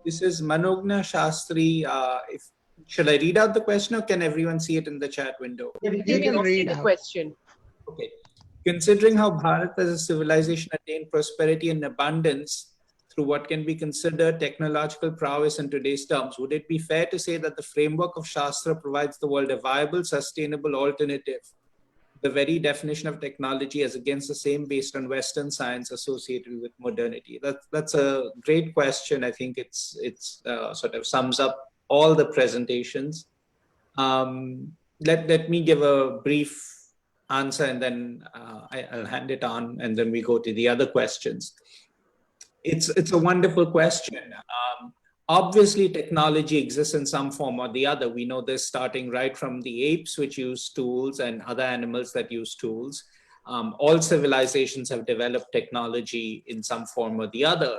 This is Manogna Shastri. Should I read out the question or can everyone see it in the chat window? Yeah, we You can read the out. question. Okay. Considering how Bharat as a civilization attained prosperity and abundance through what can be considered technological prowess in today's terms, would it be fair to say that the framework of Shastra provides the world a viable, sustainable alternative? The very definition of technology as against the same based on Western science associated with modernity? That's a great question. I think it's sort of sums up all the presentations. Let me give a brief answer and then I'll hand it on and then we go to the other questions. It's a wonderful question. Obviously, technology exists in some form or the other. We know this starting right from the apes, which use tools, and other animals that use tools. All civilizations have developed technology in some form or the other.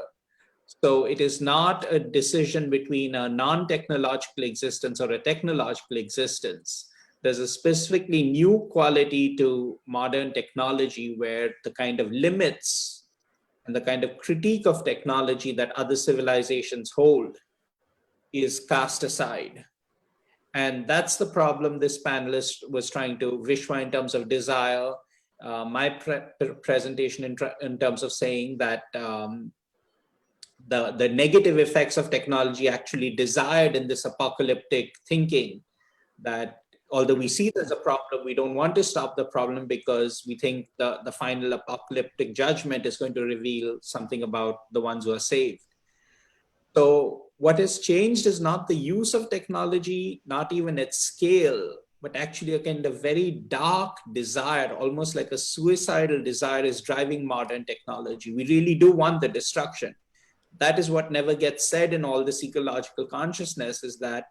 So it is not a decision between a non-technological existence or a technological existence. There's a specifically new quality to modern technology where the kind of limits and the kind of critique of technology that other civilizations hold is cast aside. And that's the problem this panelist was trying to, Vishwa, in terms of desire. My presentation in terms of saying that the negative effects of technology actually desired in this apocalyptic thinking, that although we see there's a problem, we don't want to stop the problem because we think the final apocalyptic judgment is going to reveal something about the ones who are saved. So what has changed is not the use of technology, not even its scale, but actually a kind of very dark desire, almost like a suicidal desire, is driving modern technology. We really do want the destruction. That is what never gets said in all this ecological consciousness, is that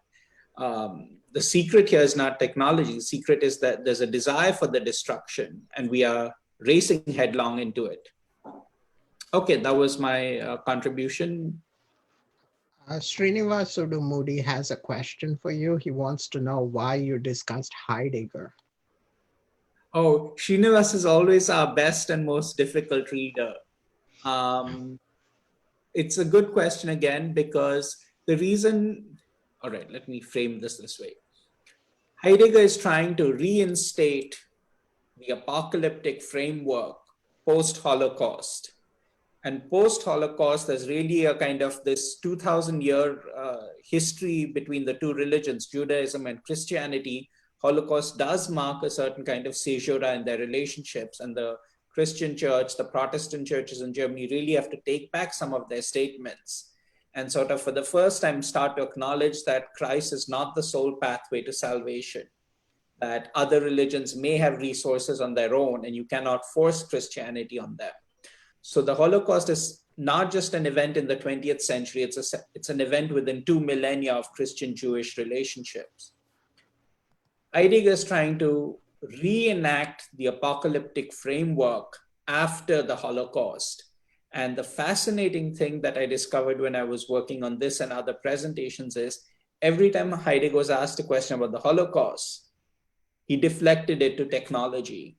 the secret here is not technology. The secret is that there's a desire for the destruction and we are racing headlong into it. Okay, that was my contribution. Srinivas Sudumudi has a question for you. He wants to know why you discussed Heidegger. Oh, Srinivas is always our best and most difficult reader. It's a good question again, because the reason, all right, let me frame this way. Heidegger is trying to reinstate the apocalyptic framework post-Holocaust. And post-Holocaust, there's really a kind of this 2,000-year history between the two religions, Judaism and Christianity. Holocaust does mark a certain kind of caesura in their relationships, and the Christian church, the Protestant churches in Germany really have to take back some of their statements and sort of for the first time start to acknowledge that Christ is not the sole pathway to salvation, that other religions may have resources on their own and you cannot force Christianity on them. So the Holocaust is not just an event in the 20th century, it's an event within 2 millennia of Christian-Jewish relationships. Heidegger is trying to reenact the apocalyptic framework after the Holocaust. And the fascinating thing that I discovered when I was working on this and other presentations is every time Heidegger was asked a question about the Holocaust, he deflected it to technology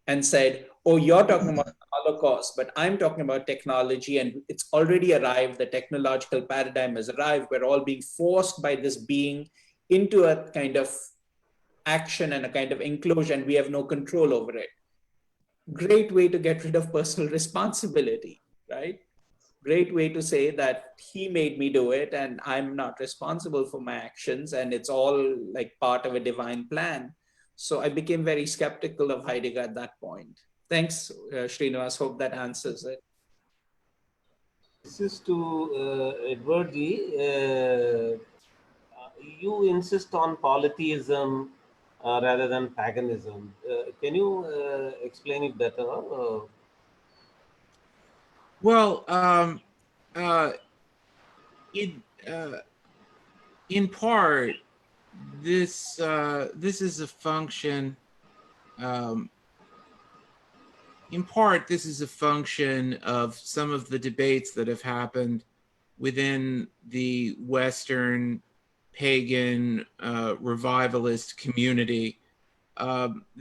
and said, oh, you're talking about the Holocaust, but I'm talking about technology and it's already arrived. The technological paradigm has arrived. We're all being forced by this being into a kind of action and a kind of enclosure, and we have no control over it. Great way to get rid of personal responsibility, right? Great way to say that he made me do it and I'm not responsible for my actions and it's all like part of a divine plan. So I became very skeptical of Heidegger at that point. Thanks, Srinivas. Hope that answers it. This is to Edward G. You insist on polytheism rather than paganism. Can you explain it better? Well, in part, this is a function. In part, this is a function of some of the debates that have happened within the Western pagan revivalist community,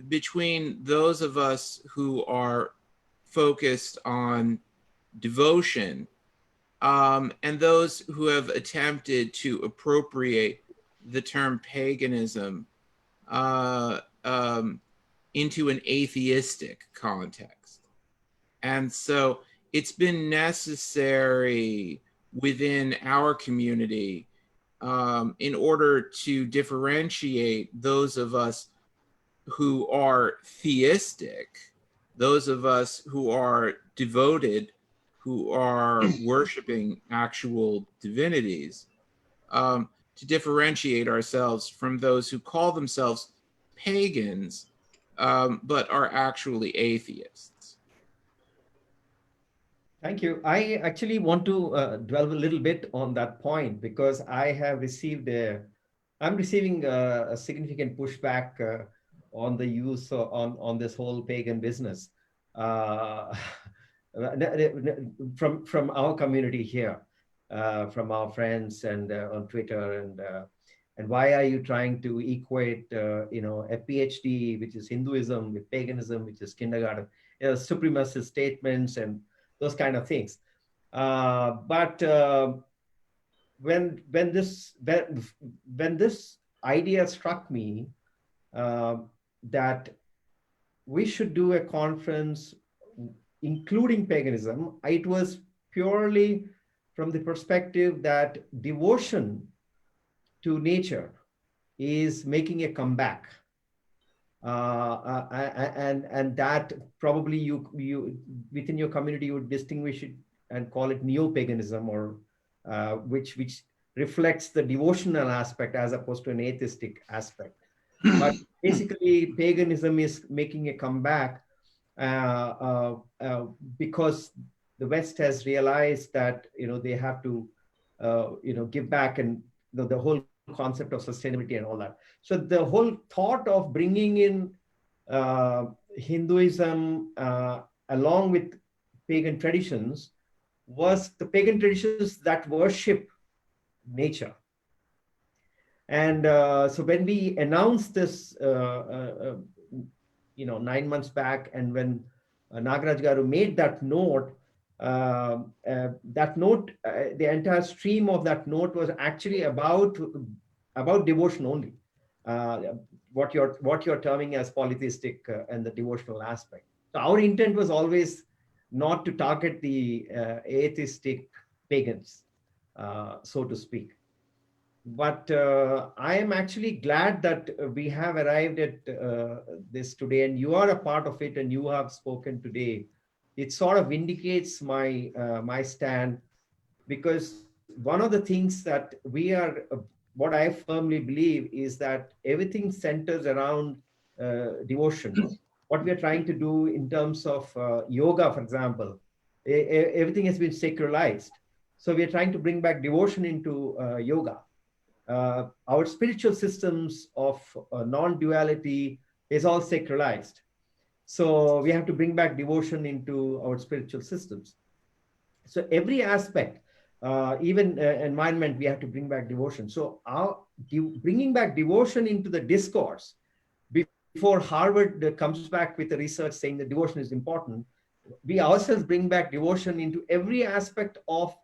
between those of us who are focused on devotion and those who have attempted to appropriate the term paganism into an atheistic context. And so it's been necessary within our community in order to differentiate those of us who are theistic, those of us who are devoted, who are worshiping actual divinities, to differentiate ourselves from those who call themselves pagans, but are actually atheists. Thank you. I actually want to dwell a little bit on that point because I have I'm receiving a significant pushback on the use on this whole pagan business from our community here, from our friends and on Twitter and why are you trying to equate a PhD, which is Hinduism, with paganism, which is kindergarten, supremacist statements and those kind of things. But when this idea struck me that we should do a conference including paganism, it was purely from the perspective that devotion to nature is making a comeback. And that probably you within your community you would distinguish it and call it neo-paganism, or which reflects the devotional aspect as opposed to an atheistic aspect. But basically, paganism is making a comeback because the West has realized that they have to give back, and the whole concept of sustainability and all that. So the whole thought of bringing in Hinduism along with pagan traditions was the pagan traditions that worship nature. And so when we announced this 9 months back, and when Nagaraj Garu made that note, the entire stream of that note was actually about devotion only, what you're terming as polytheistic and the devotional aspect. So our intent was always not to target the atheistic pagans, so to speak. But I am actually glad that we have arrived at this today, and you are a part of it, and you have spoken today. It sort of indicates my stand, because one of the things that what I firmly believe is that everything centers around devotion. What we are trying to do in terms of yoga, for example, everything has been sacralized. So we are trying to bring back devotion into yoga. Our spiritual systems of non-duality is all sacralized. So we have to bring back devotion into our spiritual systems. So every aspect, even environment, we have to bring back devotion. So bringing back devotion into the discourse, before Harvard comes back with the research saying that devotion is important, we ourselves bring back devotion into every aspect of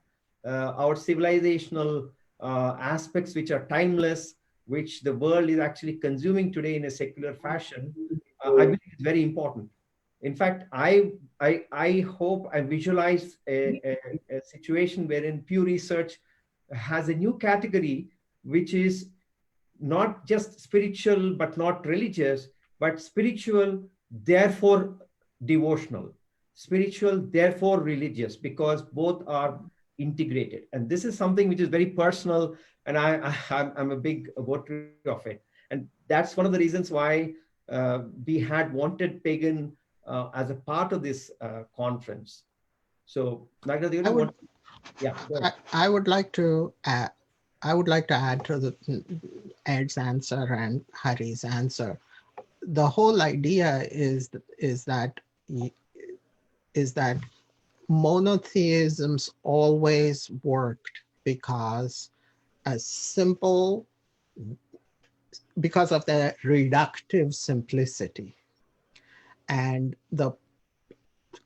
our civilizational aspects, which are timeless, which the world is actually consuming today in a secular fashion. I believe it's very important. In fact, I hope I visualize a situation wherein Pew Research has a new category, which is not just spiritual but not religious, but spiritual, therefore devotional, spiritual, therefore religious, because both are integrated. And this is something which is very personal, and I'm a big votary of it. And that's one of the reasons why we had wanted pagan as a part of this conference. So, Nagaraj, I would like to add to Ed's answer and Hari's answer. The whole idea is that monotheisms always worked because because of the reductive simplicity, and the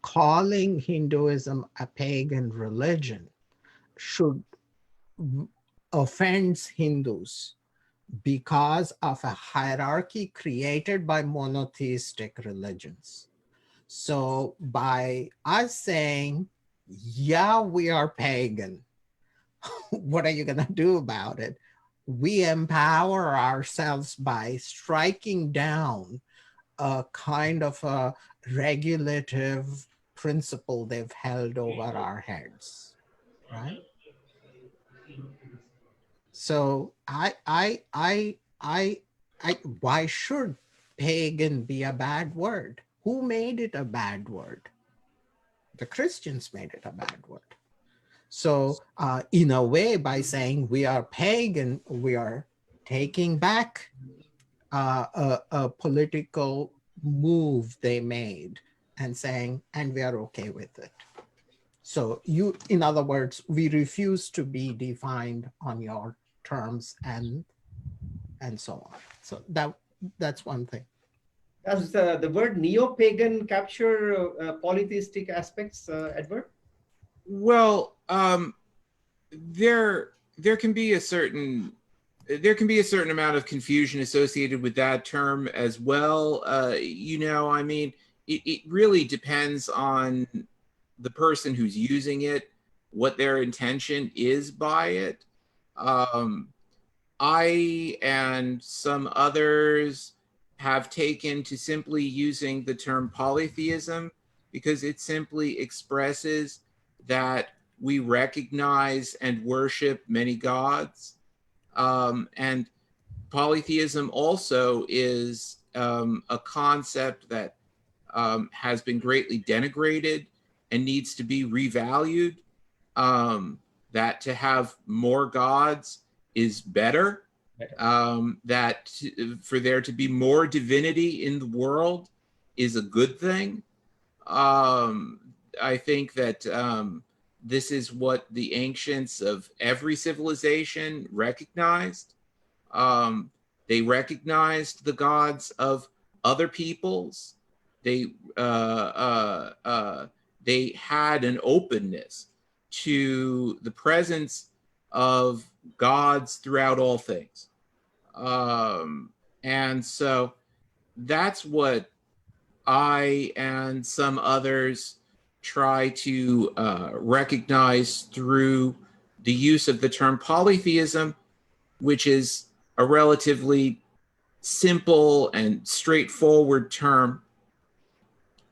calling Hinduism a pagan religion should offends Hindus because of a hierarchy created by monotheistic religions. So by us saying, yeah, we are pagan, what are you going to do about it? We empower ourselves by striking down a kind of a regulative principle they've held over our heads, right? So why should pagan be a bad word? Who made it a bad word? The Christians made it a bad word. So in a way, by saying we are pagan, we are taking back a political move they made and saying, and we are okay with it. So you, in other words, we refuse to be defined on your terms and so on. So that's one thing. Does the word neo-pagan capture polytheistic aspects, Edward? Well, there can be a certain amount of confusion associated with that term as well. I mean, it really depends on the person who's using it, what their intention is by it. I and some others have taken to simply using the term polytheism because it simply expresses that we recognize and worship many gods. And polytheism also is a concept that has been greatly denigrated and needs to be revalued. That to have more gods is better. That for there to be more divinity in the world is a good thing. I think that this is what the ancients of every civilization recognized. They recognized the gods of other peoples. They had an openness to the presence of gods throughout all things. And so that's what I and some others try to recognize through the use of the term polytheism, which is a relatively simple and straightforward term.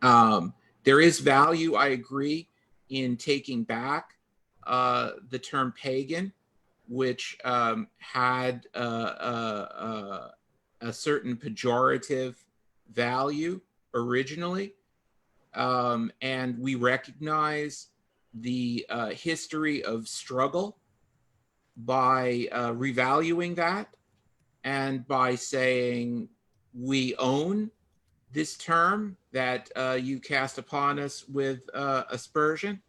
There is value, I agree, in taking back the term pagan, which had a certain pejorative value originally. And we recognize the history of struggle by revaluing that and by saying we own this term that you cast upon us with aspersion.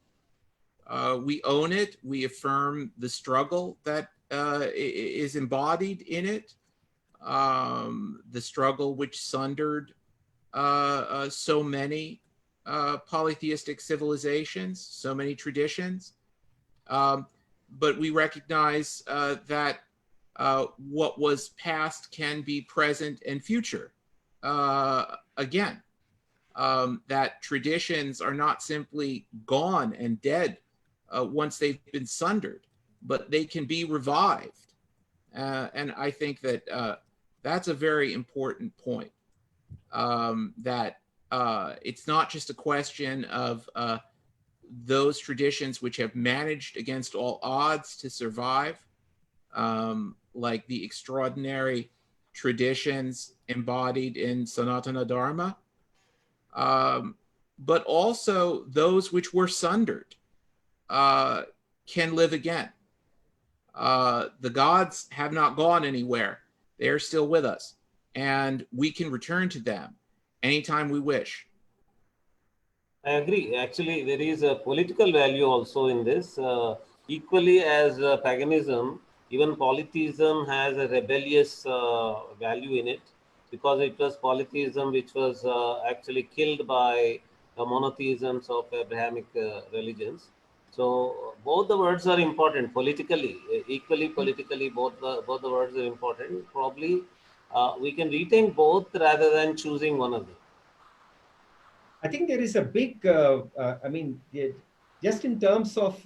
We own it. We affirm the struggle that is embodied in it, the struggle which sundered so many polytheistic civilizations, so many traditions. But we recognize that what was past can be present and future again. That traditions are not simply gone and dead once they've been sundered, but they can be revived. And I think that that's a very important point, that it's not just a question of those traditions which have managed against all odds to survive, like the extraordinary traditions embodied in Sanatana Dharma, but also those which were sundered can live again. The gods have not gone anywhere. They are still with us, and we can return to them anytime we wish. I agree. Actually, there is a political value also in this. Equally as paganism, even polytheism has a rebellious value in it, because it was polytheism which was actually killed by the monotheisms of Abrahamic religions. So both the words are important politically, equally politically. Both the words are important. Probably we can retain both rather than choosing one of them. I think there is a big, just in terms of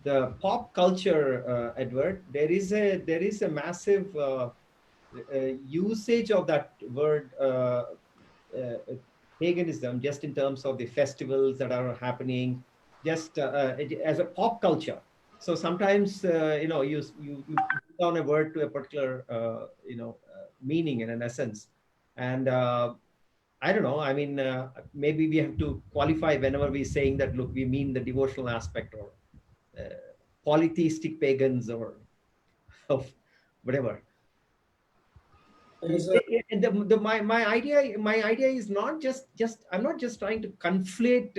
the pop culture, Edward, there is a massive usage of that word uh, paganism, just in terms of the festivals that are happening, just as a pop culture. So sometimes you put down a word to a particular meaning and an essence, and I don't know. I mean, maybe we have to qualify whenever we're saying that. Look, we mean the devotional aspect, or polytheistic pagans, or of whatever. There's a, And my idea is not just I'm not just trying to conflate.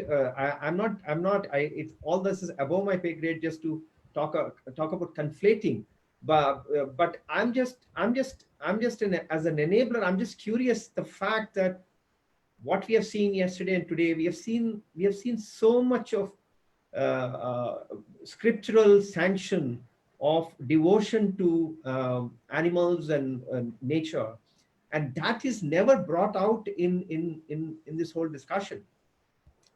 It's all this is above my pay grade just to talk about conflating. But as an enabler. I'm just curious the fact that what we have seen yesterday and today, we have seen so much of scriptural sanction of devotion to animals and nature, and that is never brought out in this whole discussion.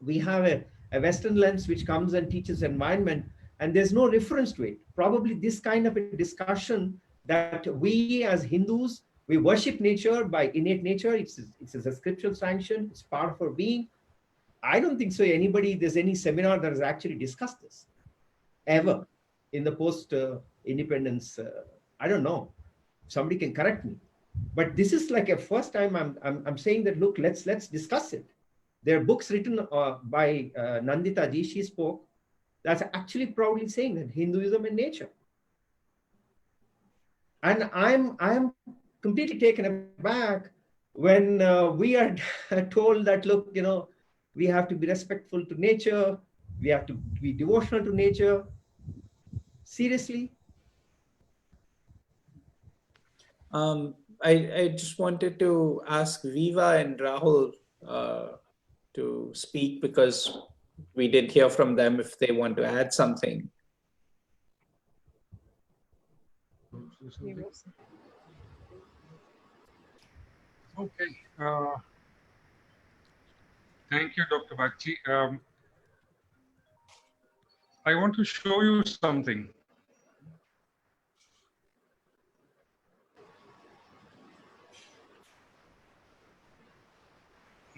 We have a Western lens which comes and teaches environment, and there's no reference to it. Probably this kind of a discussion that we as Hindus, we worship nature by innate nature. It's a scriptural sanction. It's part of our being. I don't think so. There's any seminar that has actually discussed this ever in the post independence. I don't know. Somebody can correct me, but this is like a first time I'm saying that. Look, let's discuss it. There are books written by Nandita ji. She spoke. That's actually proudly saying that Hinduism and nature. And I'm completely taken aback when we are told that, look, we have to be respectful to nature. We have to be devotional to nature. Seriously? I just wanted to ask Viva and Rahul to speak, because we didn't hear from them, if they want to add something. Okay. Thank you, Dr. Bakchi. I want to show you something.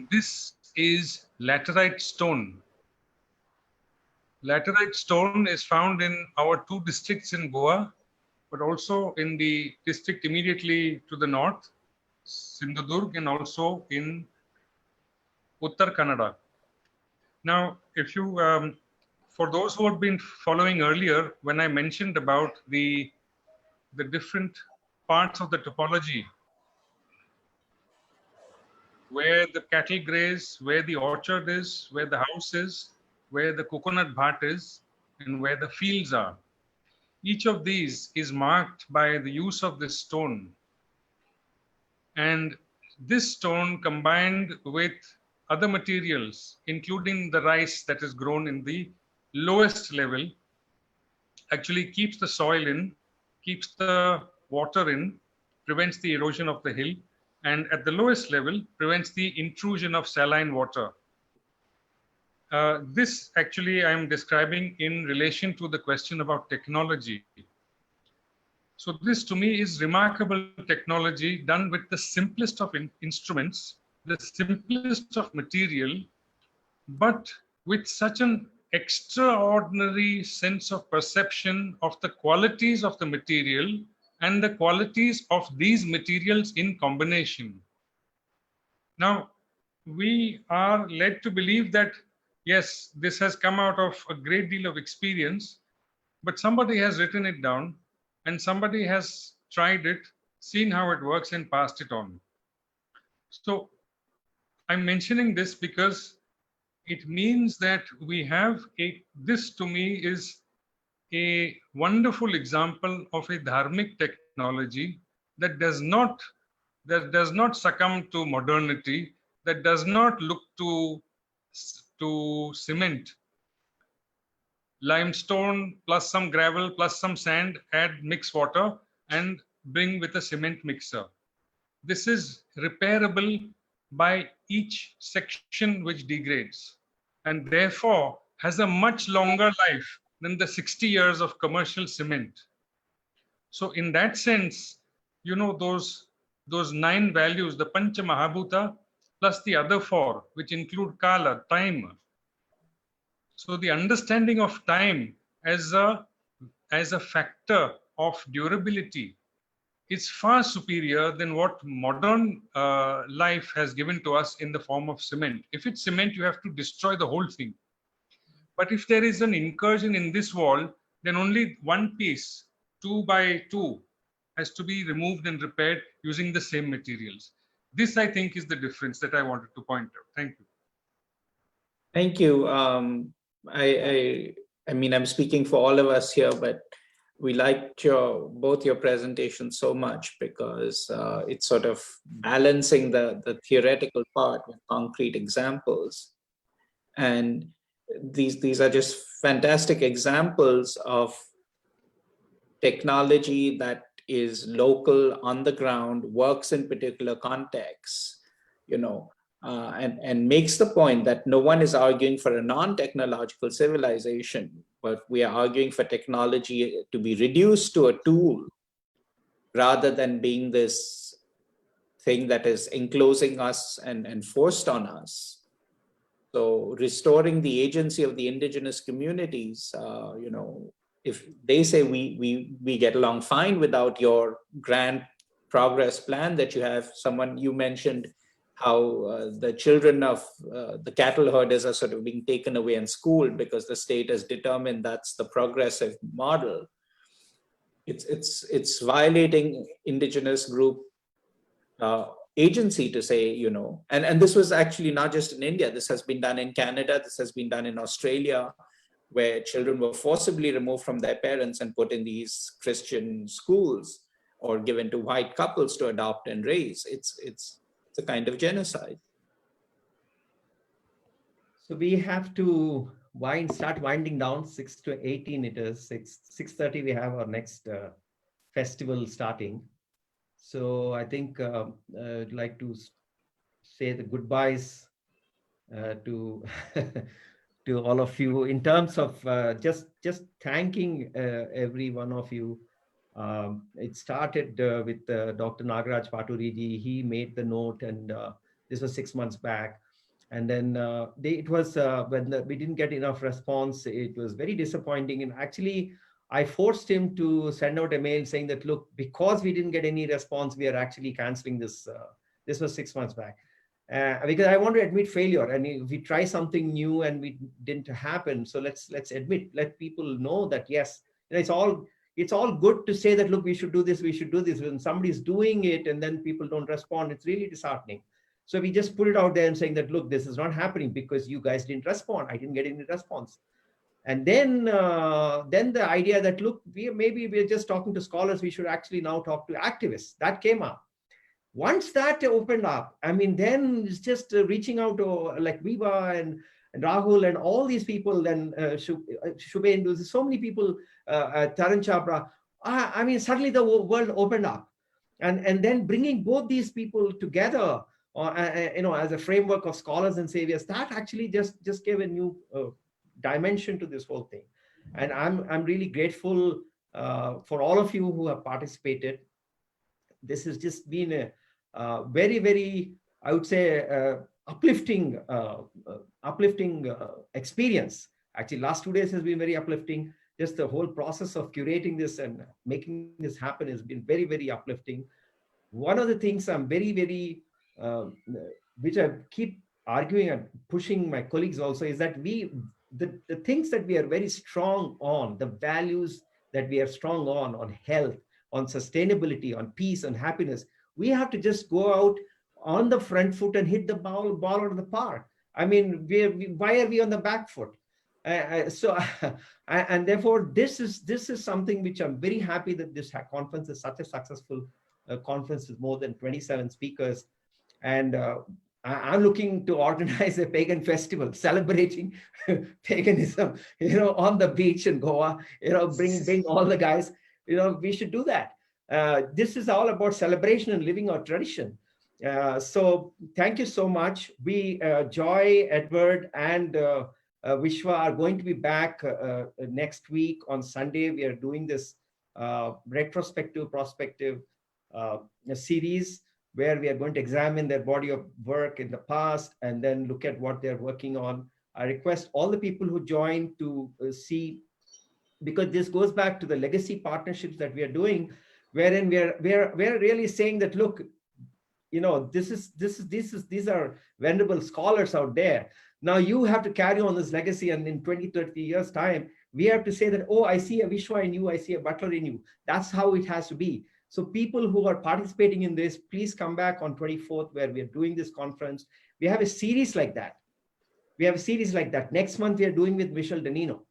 This is laterite stone. Laterite stone is found in our two districts in Goa, but also in the district immediately to the north, Sindhudurg, and also in Uttar Kannada. Now, if you, for those who have been following earlier, when I mentioned about the different parts of the topology, where the cattle graze, where the orchard is, where the house is, where the coconut bhat is, and where the fields are. Each of these is marked by the use of this stone. And this stone, combined with other materials, including the rice that is grown in the lowest level, actually keeps the soil in, keeps the water in, prevents the erosion of the hill, and at the lowest level, prevents the intrusion of saline water. This actually I am describing in relation to the question about technology. So this to me is remarkable technology done with the simplest of instruments, the simplest of material, but with such an extraordinary sense of perception of the qualities of the material and the qualities of these materials in combination. Now, we are led to believe that, yes, this has come out of a great deal of experience, but somebody has written it down and somebody has tried it, seen how it works, and passed it on. So I'm mentioning this because it means that we have this to me is a wonderful example of a dharmic technology that does not succumb to modernity, that does not look to cement limestone plus some gravel plus some sand, add mix water and bring with a cement mixer. This is repairable by each section which degrades, and therefore has a much longer life than the 60 years of commercial cement. So in that sense, you know, those 9 values, the Pancha Mahabhuta plus the other 4, which include Kala, time. So the understanding of time as a factor of durability is far superior than what modern life has given to us in the form of cement. If it's cement, you have to destroy the whole thing. But if there is an incursion in this wall, then only one piece, 2 by 2, has to be removed and repaired using the same materials. This, I think, is the difference that I wanted to point out. Thank you. Thank you. I mean, I'm speaking for all of us here, but we liked both your presentations so much because it's sort of balancing the theoretical part with concrete examples. And these are just fantastic examples of technology that is local, on the ground, works in particular contexts, you know, and makes the point that no one is arguing for a non-technological civilization, but we are arguing for technology to be reduced to a tool rather than being this thing that is enclosing us and forced on us. So restoring the agency of the indigenous communities, you know, if they say we get along fine without your grand progress plan that you have. You mentioned how the children of the cattle herders are sort of being taken away and schooled because the state has determined that's the progressive model. It's violating indigenous group agency to say, you know, and this was actually not just in India. This has been done in Canada. This has been done in Australia, where children were forcibly removed from their parents and put in these Christian schools or given to white couples to adopt and raise. It's a kind of genocide. So we have to start winding down. 6 to 18 it is. 6:30 we have our next festival starting. So I think I'd like to say the goodbyes to to all of you in terms of just thanking every one of you. It started with Dr. Nagaraj Paturiji. He made the note, and this was 6 months back. And then it was when we didn't get enough response, it was very disappointing. And actually, I forced him to send out a mail saying that, look, because we didn't get any response, we are actually canceling this. This was 6 months back. Because I want to admit failure, and if we try something new and we didn't happen, so let's admit, let people know that yes, it's all good to say that, look, we should do this. When somebody's doing it and then people don't respond, it's really disheartening. So we just put it out there and saying that, look, this is not happening because you guys didn't respond. I didn't get any response. And then the idea that, look, we're just talking to scholars. We should actually now talk to activists. That came up. Once that opened up, I mean, then it's just reaching out to like Viva and Rahul and all these people, then Shubhendu, there's so many people, Taran Chhabra. I mean, suddenly the world opened up. And then bringing both these people together, you know, as a framework of scholars and saviors, that actually just gave a new dimension to this whole thing. And I'm really grateful for all of you who have participated. This has just been a very, very, I would say, uplifting experience. Actually, last 2 days has been very uplifting. Just the whole process of curating this and making this happen has been very, very uplifting. One of the things I'm very, very, which I keep arguing and pushing my colleagues also, is that the things that we are very strong on, the values that we are strong on health, on sustainability, on peace and happiness, we have to just go out on the front foot and hit the ball out of the park. I mean, why are we on the back foot? And therefore, this is something which I'm very happy that this conference is such a successful conference with more than 27 speakers. And I'm looking to organize a pagan festival celebrating paganism, on the beach in Goa, bring all the guys, we should do that. This is all about celebration and living our tradition. So thank you so much. We, Joy, Edward, and Vishwa are going to be back next week on Sunday. We are doing this retrospective, prospective series where we are going to examine their body of work in the past and then look at what they're working on. I request all the people who join to see, because this goes back to the legacy partnerships that we are doing, wherein we're really saying that, look, these are venerable scholars out there. Now you have to carry on this legacy, and in 20, 30 years time, we have to say that, oh, I see a Vishwa in you, I see a Butler in you. That's how it has to be. So people who are participating in this, please come back on 24th, where we are doing this conference. We have a series like that. Next month, we are doing with Michel Danino.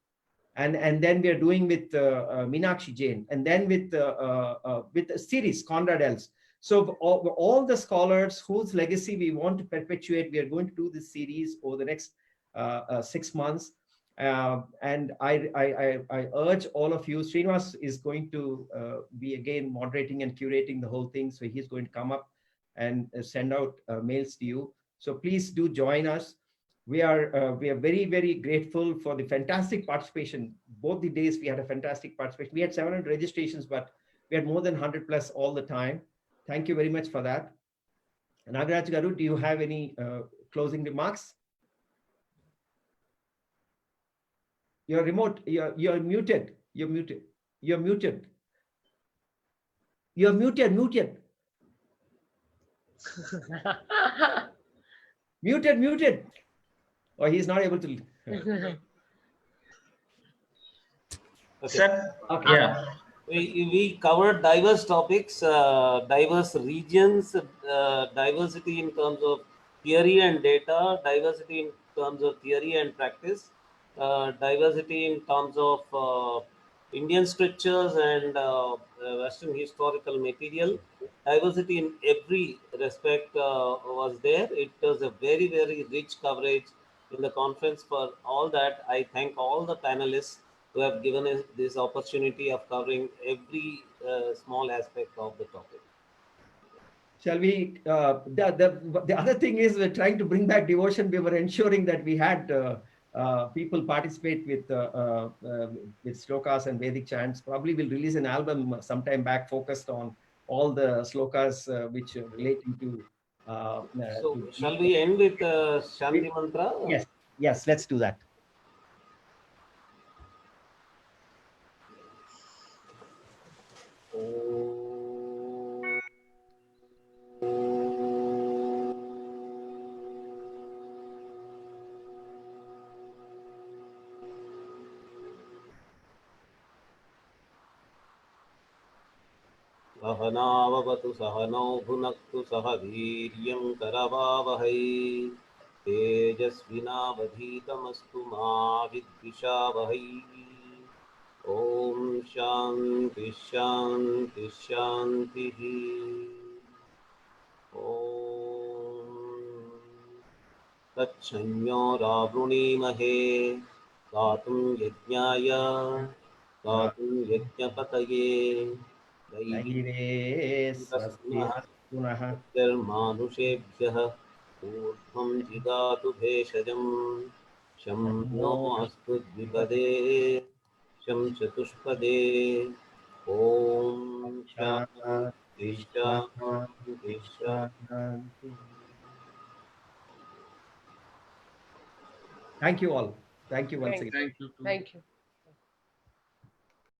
And then we are doing with Meenakshi Jain, and then with a series, Conrad Els. So all the scholars whose legacy we want to perpetuate, we are going to do this series over the next 6 months. And I urge all of you, Srinivas is going to be again moderating and curating the whole thing. So he's going to come up and send out mails to you. So please do join us. We are very, very grateful for the fantastic participation. Both the days we had a fantastic participation. We had 700 registrations, but we had more than 100 plus all the time. Thank you very much for that. Nagaraj Garu, do you have any closing remarks? You're remote. You're muted. You're muted. You're muted. You're muted. Muted. Or he's not able to. Okay. Sir, Okay. yeah. We covered diverse topics, diverse regions, diversity in terms of theory and data, diversity in terms of theory and practice, diversity in terms of Indian scriptures and Western historical material. Diversity in every respect was there. It was a very, very rich coverage in the conference. For all that, I thank all the panelists who have given us this opportunity of covering every small aspect of the topic. Shall we? The other thing is, we're trying to bring back devotion. We were ensuring that we had people participate with slokas and Vedic chants. Probably we'll release an album sometime back focused on all the slokas which are relating to. So, shall we end with Shanti Mantra? Yes, let's do that. सहनावतु सहनौ भुनक्तु सह वीर्यं करवावहै तेजस्विनावधीतमस्तु मा विद्विषावहै ॐ शान्ति शान्ति शान्तिः ॐ तच्छन्यो रावृणीमहे गातुं यज्ञाय गातुं यज्ञपतये दैवीमानुषेभ्यः ऊर्ध्वं जिगातु भेषजं शं नो अस्तु द्विपदे शं चतुष्पदे ॐ शान्ति शान्ति शान्ति. Thank you all. Thank you once again. Thank you. Thank you.